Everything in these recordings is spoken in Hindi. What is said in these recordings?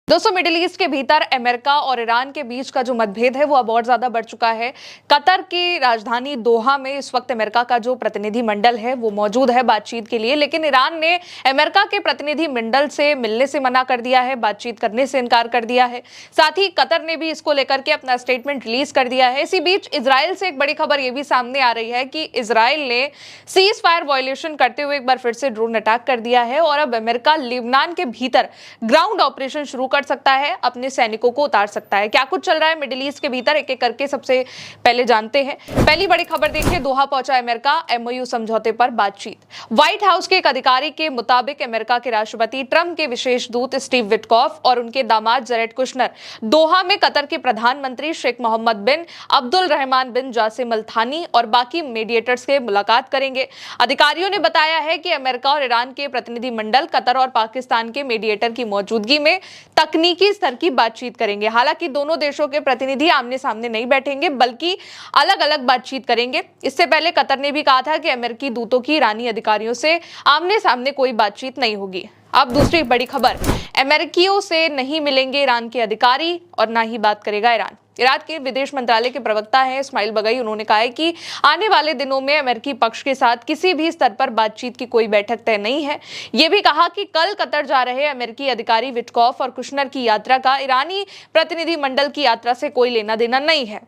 दोस्तों, मिडिल ईस्ट के भीतर अमेरिका और ईरान के बीच का जो मतभेद है वो अब और ज्यादा बढ़ चुका है। कतर की राजधानी दोहा में इस वक्त अमेरिका का जो प्रतिनिधि मंडल है वो मौजूद है बातचीत के लिए, लेकिन ईरान ने अमेरिका के प्रतिनिधि मंडल से मिलने से मना कर दिया है, बातचीत करने से इनकार कर दिया है। साथ ही कतर ने भी इसको लेकर के अपना स्टेटमेंट रिलीज कर दिया है। इसी बीच इजराइल से एक बड़ी खबर ये भी सामने आ रही है कि इजराइल ने सीज फायर वायलेशन करते हुए एक बार फिर से ड्रोन अटैक कर दिया है और अब अमेरिका लेबनान के भीतर ग्राउंड ऑपरेशन शुरू कर सकता है, अपने सैनिकों को उतार सकता है। क्या कुछ चल रहा है मिडिल ईस्ट के भीतर, एक एक करके सबसे पहले जानते हैं। पहली बड़ी खबर देखिए, दोहा पहुंचा अमेरिका, एमओयू समझौते पर बातचीत। व्हाइट हाउस के एक अधिकारी के मुताबिक अमेरिका के राष्ट्रपति ट्रंप के विशेष दूत स्टीव विटकॉफ और उनके दामाद जरेड कुशनर दोहा में कतर के प्रधानमंत्री शेख मोहम्मद बिन अब्दुल रहमान बिन जासिम अल थानी और बाकी मीडिएटर्स से मुलाकात करेंगे। अधिकारियों ने बताया है कि अमेरिका और ईरान के प्रतिनिधि मंडल कतर और पाकिस्तान के मीडिएटर की मौजूदगी में तकनीकी स्तर की बातचीत करेंगे। हालांकि दोनों देशों के प्रतिनिधि आमने सामने नहीं बैठेंगे बल्कि अलग अलग बातचीत करेंगे। इससे पहले कतर ने भी कहा था कि अमेरिकी दूतों की ईरानी अधिकारियों से आमने सामने कोई बातचीत नहीं होगी। अब दूसरी बड़ी खबर, अमेरिकियों से नहीं मिलेंगे ईरान के अधिकारी और ना ही बात करेगा ईरान। ईरान के विदेश मंत्रालय के प्रवक्ता हैं इस्माइल बगई, उन्होंने कहा है कि आने वाले दिनों में अमेरिकी पक्ष के साथ किसी भी स्तर पर बातचीत की कोई बैठक तय नहीं है। यह भी कहा कि कल कतर जा रहे अमेरिकी अधिकारी विटकॉफ और कुशनर की यात्रा का ईरानी प्रतिनिधि मंडल की यात्रा से कोई लेना देना नहीं है।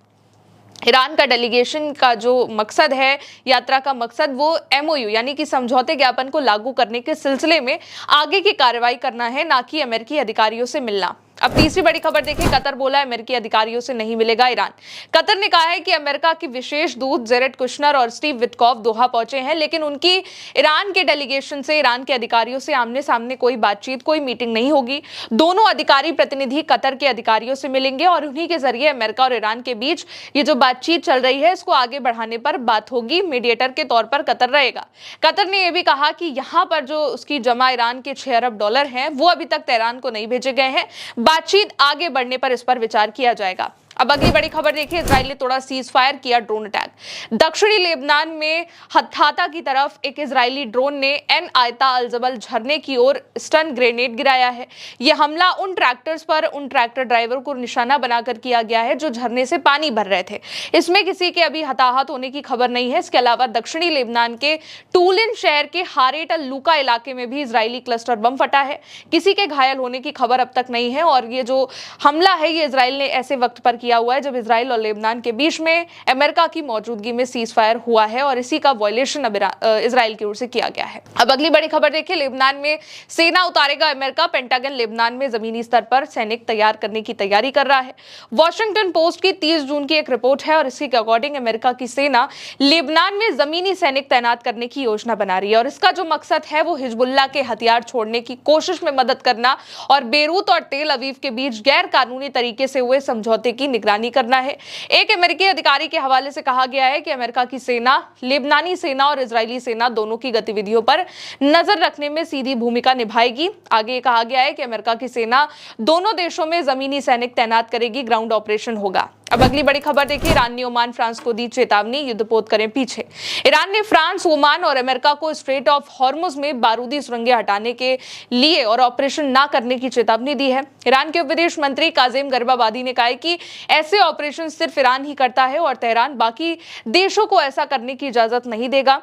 ईरान का डेलीगेशन का जो मकसद है, यात्रा का मकसद वो एमओयू यानी कि समझौते ज्ञापन को लागू करने के सिलसिले में आगे की कार्रवाई करना है, ना कि अमेरिकी अधिकारियों से मिलना। अब तीसरी बड़ी खबर देखिए, कतर बोला अमेरिकी अधिकारियों से नहीं मिलेगा ईरान। कतर ने कहा है कि अमेरिका की विशेष दूत जेरेड कुशनर और स्टीव विटकॉफ दोहा पहुंचे हैं, लेकिन उनकी ईरान के डेलीगेशन से ईरान के अधिकारियों से आमने सामने कोई बातचीत, कोई मीटिंग नहीं होगी। दोनों अधिकारी प्रतिनिधि कतर के अधिकारियों से मिलेंगे और उन्हीं के जरिए अमेरिका और ईरान के बीच ये जो बातचीत चल रही है इसको आगे बढ़ाने पर बात होगी। मीडिएटर के तौर पर कतर रहेगा। कतर ने यह भी कहा कि यहाँ पर जो उसकी जमा ईरान के $6 अरब हैं वो अभी तक तेहरान को नहीं भेजे गए हैं। बातचीत आगे बढ़ने पर इस पर विचार किया जाएगा। अब अगली बड़ी खबर देखिए, इजराइल ने तोड़ा सीज फायर, किया ड्रोन अटैक। दक्षिणी लेबनान में हत्थाता की तरफ एक इजरायली ड्रोन ने एन आयता अल जबल झरने की ओर स्टन ग्रेनेड गिराया है। यह हमला उन ट्रैक्टर्स पर, उन ट्रैक्टर ड्राइवर को निशाना बनाकर किया गया है जो झरने से पानी भर रहे थे। इसमें किसी के अभी हताहत होने की खबर नहीं है। इसके अलावा दक्षिणी लेबनान के टूलिन शहर के हारेट अल लूका इलाके में भी इजरायली क्लस्टर बम फटा है। किसी के घायल होने की खबर अब तक नहीं है और ये जो हमला है ये इजराइल ने ऐसे वक्त पर किया हुआ है जब इजराइल और लेबनान के बीच में अमेरिका की मौजूदगी में सीज फायर हुआ है और इसी का वायलेशन अब इजराइल की ओर से किया गया है। अब अगली बड़ी खबर देखिए, लेबनान में सेना उतारेगा अमेरिका। पेंटागन लेबनान में जमीनी स्तर पर सैनिक तैयार करने की तैयारी कर रहा है। वॉशिंगटन पोस्ट की 30 जून की एक रिपोर्ट है और इसके अकॉर्डिंग अमेरिका की सेना लेबनान में जमीनी सैनिक तैनात करने की योजना बना रही है और इसका जो मकसद है वो हिजबुल्लाह के हथियार छोड़ने की कोशिश में मदद करना और बेरूत और तेल अवीव के बीच गैर कानूनी तरीके से हुए समझौते की निगरानी करना है। एक अमेरिकी अधिकारी के हवाले से कहा गया है कि अमेरिका की सेना लेबनानी सेना और इजरायली सेना दोनों की गतिविधियों पर नजर रखने में सीधी भूमिका निभाएगी। आगे कहा गया है कि अमेरिका की सेना दोनों देशों में जमीनी सैनिक तैनात करेगी, ग्राउंड ऑपरेशन होगा। अब अगली बड़ी खबर देखिए, ईरान ने ओमान फ्रांस को दी चेतावनी, युद्धपोत करें पीछे। ईरान ने फ्रांस, ओमान और अमेरिका को स्ट्रेट ऑफ हॉर्मुज में बारूदी सुरंगें हटाने के लिए और ऑपरेशन ना करने की चेतावनी दी है। ईरान के विदेश मंत्री काजिम गरीबाबादी ने कहा है कि ऐसे ऑपरेशन सिर्फ ईरान ही करता है और तेहरान बाकी देशों को ऐसा करने की इजाजत नहीं देगा।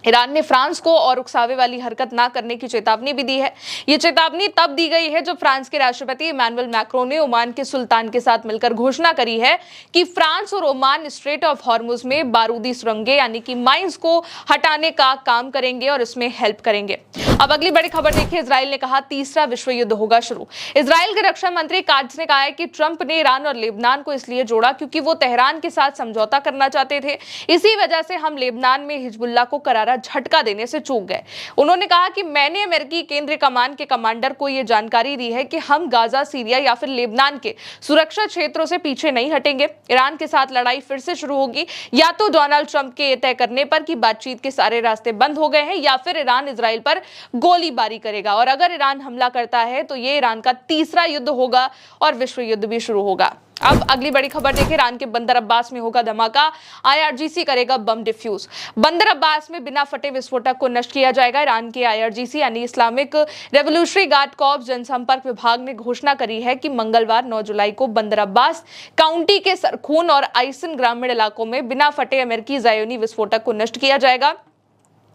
ईरान ने फ्रांस को और उकसावे वाली हरकत ना करने की चेतावनी भी दी है। ये चेतावनी तब दी गई है जब फ्रांस के राष्ट्रपति इमैनुअल मैक्रों ने ओमान के सुल्तान के साथ मिलकर घोषणा करी है कि फ्रांस और ओमान स्ट्रेट ऑफ हॉर्मुज में बारूदी सुरंगें यानी कि माइंस को हटाने का काम करेंगे और इसमें हेल्प करेंगे। अब अगली बड़ी खबर देखिए, इजराइल ने कहा तीसरा विश्व युद्ध होगा शुरू। इजराइल के रक्षा मंत्री काट्ज ने कहा है कि ट्रंप ने ईरान और लेबनान को इसलिए जोड़ा क्योंकि वो तेहरान के साथ समझौता करना चाहते थे। इसी वजह से हम लेबनान में हिजबुल्लाह को करारा झटका देने से चूक गए। उन्होंने कहा कि मैंने अमेरिकी केंद्रीय कमान के कमांडर को यह जानकारी दी है कि हम गाजा, सीरिया या फिर लेबनान के सुरक्षा क्षेत्रों से पीछे नहीं हटेंगे। ईरान के साथ लड़ाई फिर से शुरू होगी या तो डोनाल्ड ट्रंप के तय करने पर कि बातचीत के सारे रास्ते बंद हो गए हैं या फिर ईरान इजराइल पर गोलीबारी करेगा और अगर ईरान हमला करता है तो ये ईरान का तीसरा युद्ध होगा और विश्व युद्ध भी शुरू होगा। अब अगली बड़ी खबर देखिए, ईरान के बंदर अब्बास में होगा धमाका, आईआरजीसी करेगा बम डिफ्यूज। बंदर अब्बास में बिना फटे विस्फोटक को नष्ट किया जाएगा। ईरान के आईआरजीसी यानी इस्लामिक रेवोल्यूशनरी गार्ड कॉर्प्स जनसंपर्क विभाग ने घोषणा करी है कि मंगलवार 9 जुलाई को बंदर अब्बास काउंटी के सरखून और आइसन ग्रामीण इलाकों में बिना फटे अमेरिकी ज़ायोनी विस्फोटक को नष्ट किया जाएगा।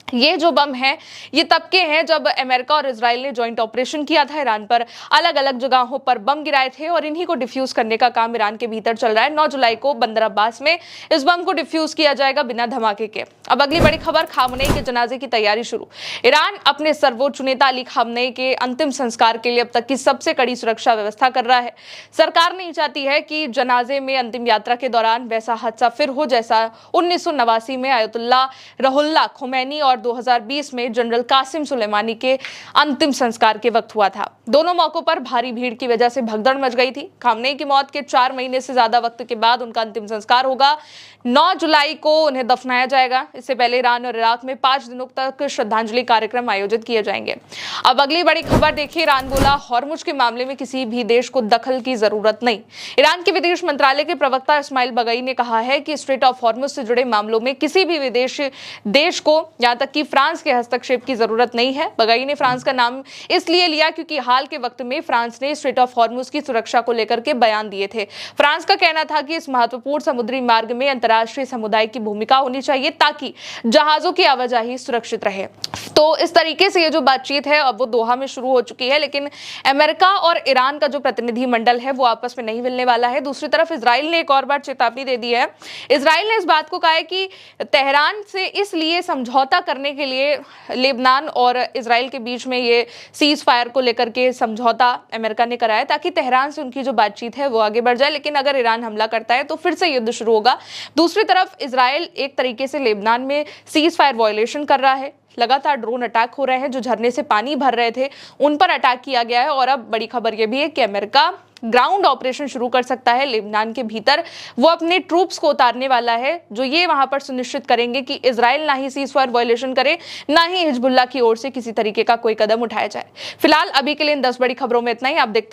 ये जो बम है ये तब के हैं जब अमेरिका और इजराइल ने जॉइंट ऑपरेशन किया था, ईरान पर अलग अलग जगहों पर बम गिराए थे और इन्हीं को डिफ्यूज करने का काम ईरान के भीतर चल रहा है। 9 जुलाई को बंदर अब्बास में इस बम को डिफ्यूज किया जाएगा बिना धमाके के। अब अगली बड़ी खबर, खामनेई के जनाजे की तैयारी शुरू। ईरान अपने सर्वोच्च नेता अली खामनेई के अंतिम संस्कार के लिए अब तक की सबसे कड़ी सुरक्षा व्यवस्था कर रहा है। सरकार नहीं चाहती है कि जनाजे में अंतिम यात्रा के दौरान वैसा हादसा फिर हो जैसा 1989 में आयतुल्लाह रुहुल्लाह खोमैनी और 2020 में जनरल कासिम सुलेमानी के अंतिम संस्कार के वक्त हुआ था। दोनों मौकों पर भारी भीड़ की वजह से भगदड़ मच गई थी। खामनेई की मौत के 4 महीने से ज्यादा वक्त के बाद उनका अंतिम संस्कार होगा। 9 जुलाई को उन्हें दफनाया जाएगा। इससे पहले ईरान और इराक में 5 दिनों तक श्रद्धांजलि कार्यक्रम आयोजित किए जाएंगे। अब अगली बड़ी खबर देखिए, ईरान बोला हॉर्मुज के मामले में किसी भी देश को दखल की जरूरत नहीं। ईरान के विदेश मंत्रालय के प्रवक्ता इस्माइल बगई ने कहा है कि स्ट्रेट ऑफ हॉर्मुज से जुड़े मामलों में किसी भी विदेशी देश को, यहां तक कि फ्रांस के हस्तक्षेप की जरूरत नहीं है। बगई ने फ्रांस का नाम इसलिए लिया क्योंकि हाल के वक्त में फ्रांस ने स्ट्रेट ऑफ हॉर्मुज की सुरक्षा को लेकर के बयान दिए थे। फ्रांस का कहना था कि इस महत्वपूर्ण समुद्री मार्ग में अंतर्राष्ट्रीय समुदाय की भूमिका होनी चाहिए ताकि जहाजों की आवाजाही सुरक्षित रहे। तो इस तरीके से ये जो बातचीत है अब वो दोहा में शुरू हो चुकी है, लेकिन अमेरिका और ईरान का जो प्रतिनिधि मंडल है वो आपस में नहीं मिलने वाला है। दूसरी तरफ इजराइल ने एक और बार चेतावनी दे दी है। इजराइल ने इस बात को कहा है कि तेहरान से इसलिए समझौता करने के लिए लेबनान और इजराइल के बीच में ये सीज फायर को लेकर के समझौता अमेरिका ने कराया ताकि तेहरान से उनकी जो बातचीत है वो आगे बढ़ जाए। लेकिन अगर ईरान हमला करता है तो फिर से युद्ध शुरू होगा। दूसरी तरफ इजराइल एक तरीके से लेबनान में सीज फायर वायलेशन कर रहा है। लगातार ड्रोन अटैक हो रहे हैं, जो झरने से पानी भर रहे थे उन पर अटैक किया गया है। और अब बड़ी खबर यह भी है कि अमेरिका ग्राउंड ऑपरेशन शुरू कर सकता है लेबनान के भीतर। वो अपने ट्रूप्स को उतारने वाला है जो ये वहां पर सुनिश्चित करेंगे कि इजराइल ना ही सीज फायर वायलेशन करे, ना ही हिजबुल्लाह की ओर से किसी तरीके का कोई कदम उठाया जाए। फिलहाल अभी के लिए इन 10 बड़ी खबरों में इतना ही। आप देखते